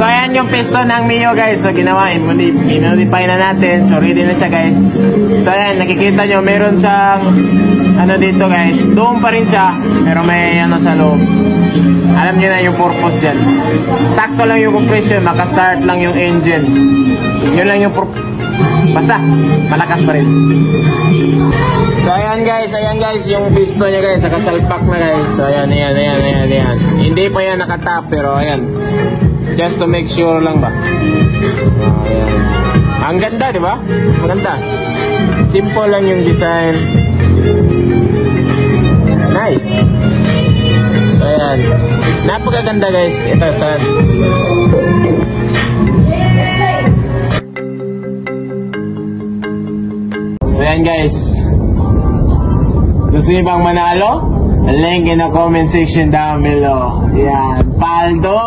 So ayan yung piston ng Mio guys. So ginawa, minodify na natin. So ready na siya guys. So ayan, nakikita nyo, meron siyang ano dito guys. Doon pa rin siya, pero may ano sa loob. Alam nyo na yung purpose dyan. Sakto lang yung compression, makastart lang yung engine. Yun lang yung basta, malakas pa rin. So ayan guys, yung piston niya guys, nakasalpak na guys. So ayan. Hindi pa yan nakatap, pero ayan. Just to make sure lang ba. Ayan. Ang ganda, di ba? Maganda. Simple lang yung design. Nice. So ayan. Napakaganda guys. Ito saan. So ayan guys. Gusto niyo bang manalo? Link in the comment section down below. Yan. Paldo!